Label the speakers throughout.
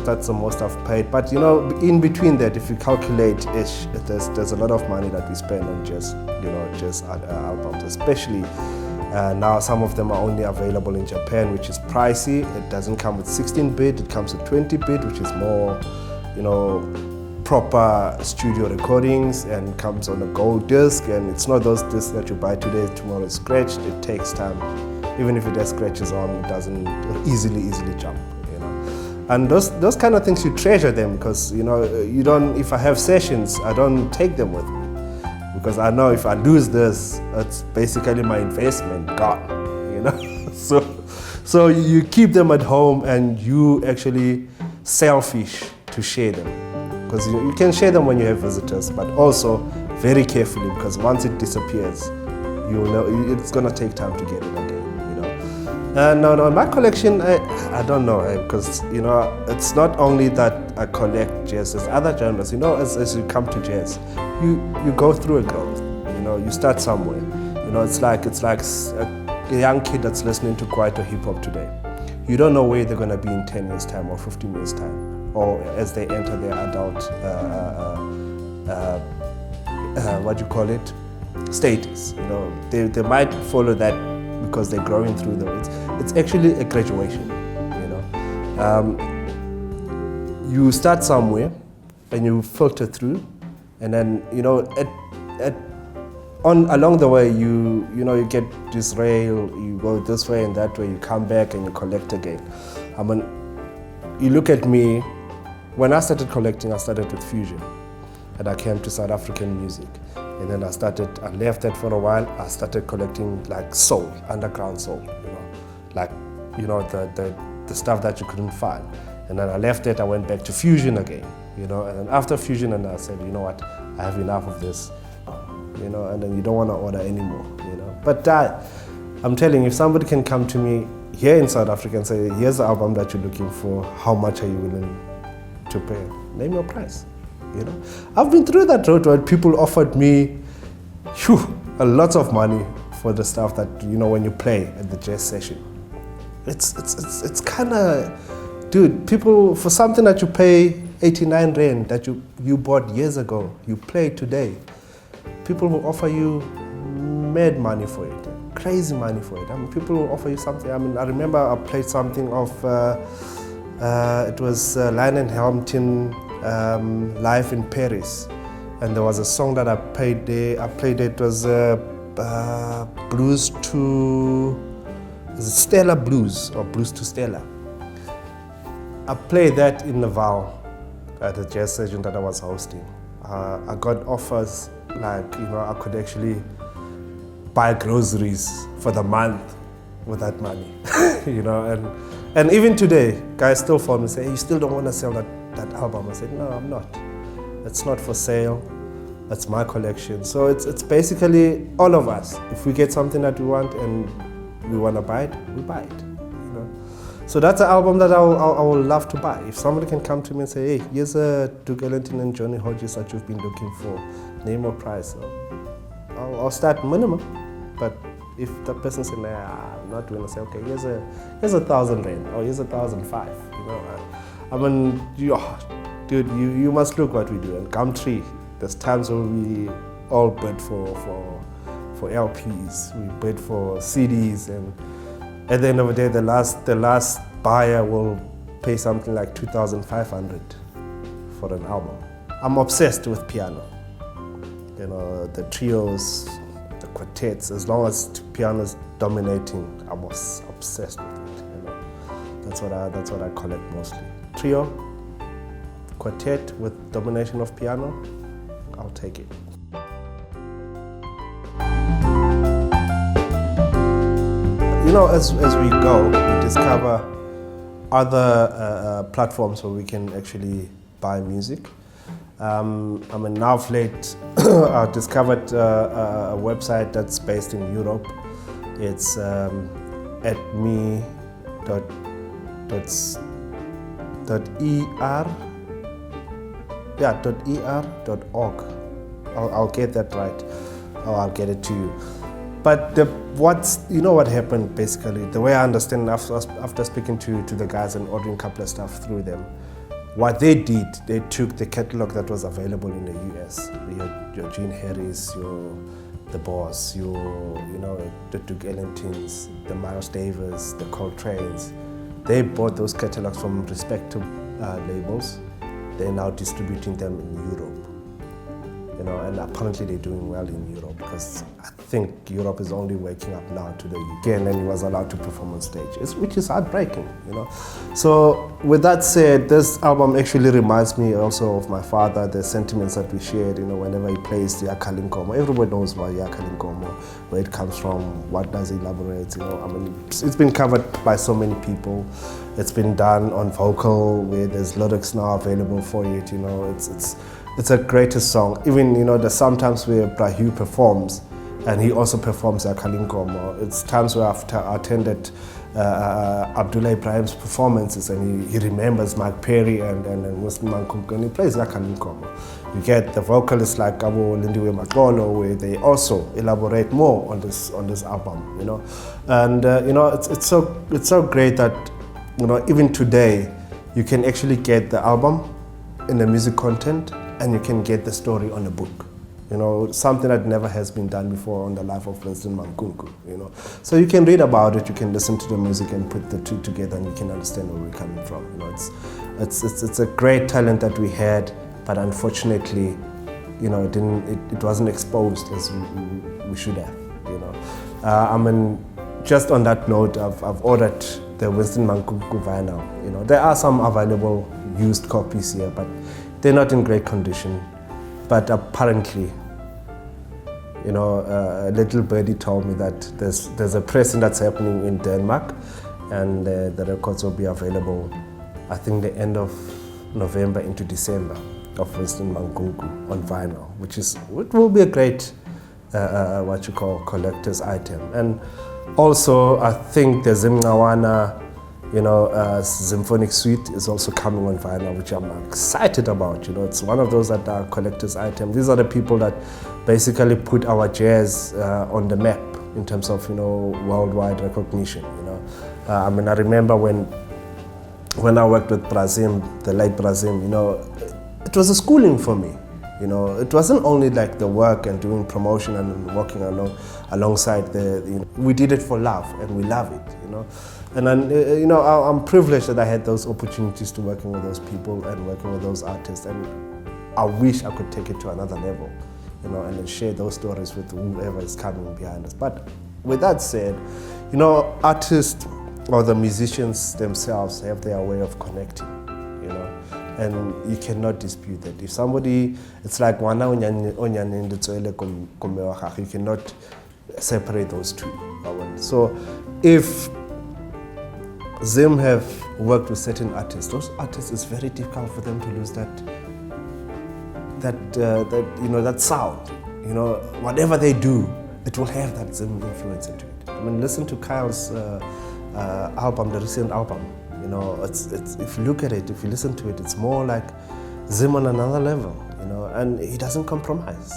Speaker 1: that's the most I've paid. But you know, in between that, if you calculate, there's a lot of money that we spend on just albums, especially now. Some of them are only available in Japan, which is pricey. It doesn't come with 16-bit; it comes with 20-bit, which is more, you know, proper studio recordings, and comes on a gold disc. And it's not those discs that you buy today, tomorrow it's scratched. It takes time. Even if it has scratches on, it doesn't easily jump, you know. And those kind of things, you treasure them, because you know, you don't. If I have sessions, I don't take them with me, because I know if I lose this, it's basically my investment gone, you know. So you keep them at home, and you actually selfish to share them, because you can share them when you have visitors, but also very carefully, because once it disappears, you know it's gonna take time to get it again. No, my collection, I don't know, because you know, it's not only that I collect jazz, there's other genres. You know, as you come to jazz, you go through a growth. You know, you start somewhere. You know, it's like a young kid that's listening to quite a hip hop today. You don't know where they're gonna be in 10 years' time or 15 years' time, or as they enter their adult, status. You know, they might follow that because they're growing through them. It's actually a graduation, you know. You start somewhere and you filter through, and then, you know, along the way you get disrail, you go this way and that way, you come back and you collect again. I mean, you look at me, when I started collecting, I started with fusion, and I came to South African music. And then I left that for a while. I started collecting like soul, underground soul, you know, like, you know, the stuff that you couldn't find. And then I left it, I went back to fusion again, you know, and then after fusion, and I said, you know what, I have enough of this, you know, and then you don't want to order anymore, you know. But I'm telling you, if somebody can come to me here in South Africa and say, here's the album that you're looking for, how much are you willing to pay? Name your price. You know, I've been through that road where people offered me a lot of money for the stuff that, you know, when you play at the jazz session. It's kind of, dude, people, for something that you pay 89 Rand that you bought years ago, you play today, people will offer you mad money for it, crazy money for it. I mean, people will offer you something. I mean, I remember I played something of, it was Lionel Hampton, live in Paris, and there was a song that I played there. It was Blues to Stella Blues, or Blues to Stella. I played that in Naval at the jazz session that I was hosting. I got offers like, you know, I could actually buy groceries for the month with that money, you know, and even today, guys still phone me and say, hey, you still don't want to sell that album? I said, no, I'm not. It's not for sale. That's my collection. So it's basically all of us. If we get something that we want and we want to buy it, we buy it. You know. So that's an album that I will love to buy. If somebody can come to me and say, hey, here's a Duke Ellington and Johnny Hodges that you've been looking for, name or price, I'll start minimum. But if the person says, nah, I'm not doing it, say, okay, here's 1,000 Rand, or here's 1,005. You know. I mean, dude, you must look what we do. And Gumtree, there's times when we all bid for LPs, we bid for CDs, and at the end of the day, the last buyer will pay something like 2,500 for an album. I'm obsessed with piano. You know, the trios, the quartets, as long as piano's dominating, I'm obsessed with it. You know, that's what I collect mostly. Trio, quartet with domination of piano, I'll take it. You know, as we go, we discover other platforms where we can actually buy music. I mean, now of late, I discovered a website that's based in Europe. It's .er.org. I'll get that right, or I'll get it to you. But You know what happened basically, the way I understand after speaking to the guys and ordering a couple of stuff through them, what they did, they took the catalog that was available in the US, your Gene Harris, the Boss, the Duke Ellingtons, the Miles Davis, the Coltrane's. They bought those catalogs from respective labels. They're now distributing them in Europe. And apparently they're doing well in Europe, because I think Europe is only waking up now to the UK, and then he was allowed to perform on stage, which is heartbreaking, So with that said, this album actually reminds me also of my father, the sentiments that we shared, whenever he plays the Yakalinkomo. Everybody knows about Yakalinkomo, where it comes from, what does it elaborate, it's been covered by so many people. It's been done on vocal, where there's lyrics now available for it, It's a greatest song. Even, there's sometimes where Brahu performs, and he also performs Yakalinkomo. It's times where I've attended Abdullah Ibrahim's performances, and he remembers Mark Perry and Winston Mankunku, and he plays Yakalinkomo. You get the vocalists like Abo Lindiwe Makolo, where they also elaborate more on this album, And it's so great that, even today, you can actually get the album in the music content, and you can get the story on a book. Something that never has been done before on the life of Winston Mankunku, So you can read about it, you can listen to the music and put the two together, and you can understand where we're coming from. It's a great talent that we had, but unfortunately, it wasn't exposed as we should have, just on that note, I've ordered the Winston Mankunku vinyl. There are some available used copies here, but they're not in great condition. But apparently, a little birdie told me that there's a pressing that's happening in Denmark, and the records will be available, I think, the end of November into December, of Winston Mankunku on vinyl, it will be a great, collector's item. And also, I think the Zimnawana, Symphonic Suite is also coming on vinyl, which I'm excited about. It's one of those that are collector's items. These are the people that basically put our jazz on the map in terms of, worldwide recognition. I remember when I worked with Brazim, the late Brazim, it was a schooling for me. It wasn't only like the work and doing promotion and working alongside we did it for love, and we love it, And then, I'm privileged that I had those opportunities to working with those people and working with those artists, and I wish I could take it to another level, and then share those stories with whoever is coming behind us. But with that said, artists or the musicians themselves have their way of connecting, and you cannot dispute that. If somebody, it's like you cannot separate those two. So if Zim have worked with certain artists, those artists, it's very difficult for them to lose that sound. Whatever they do, it will have that Zim influence into it. Listen to Kyle's album, the recent album. It's if you look at it, if you listen to it, it's more like Zim on another level, and he doesn't compromise.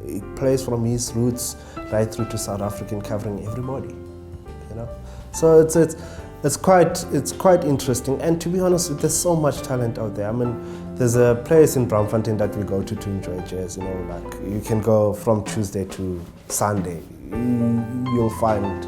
Speaker 1: He plays from his roots right through to South African, covering everybody. So it's quite interesting. And to be honest, there's so much talent out there. There's a place in Braamfontein that we go to enjoy jazz. Like you can go from Tuesday to Sunday. You'll find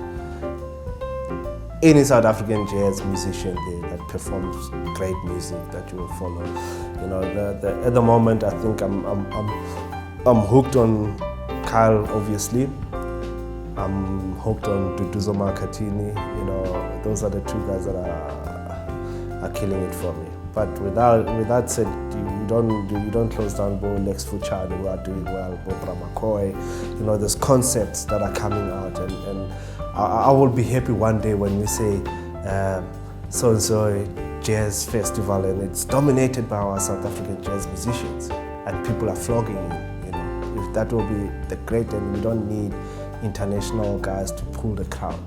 Speaker 1: any South African jazz musician there that performs great music that you will follow. At the moment, I think I'm hooked on Kyle, obviously. I'm hooked on Duduzo Makatini. Those are the two guys that are killing it for me. But with that said, you don't close down Bo Lex Fuchard, who are doing well, Bo Bramakoy. There's concepts that are coming out, and I will be happy one day when we say so-and-so jazz festival, and it's dominated by our South African jazz musicians, and people are flogging you. If that will be the great, and we don't need international guys to pull the crowd.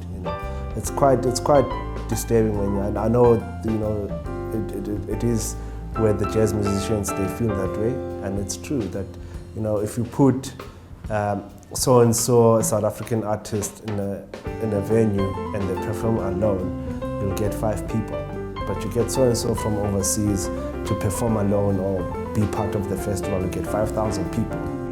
Speaker 1: It's quite disturbing when and I know it is where the jazz musicians, they feel that way, and it's true that if you put so and so South African artist in a venue and they perform alone, you'll get 5 people. But you get so and so from overseas to perform alone or be part of the festival, you get 5,000 people.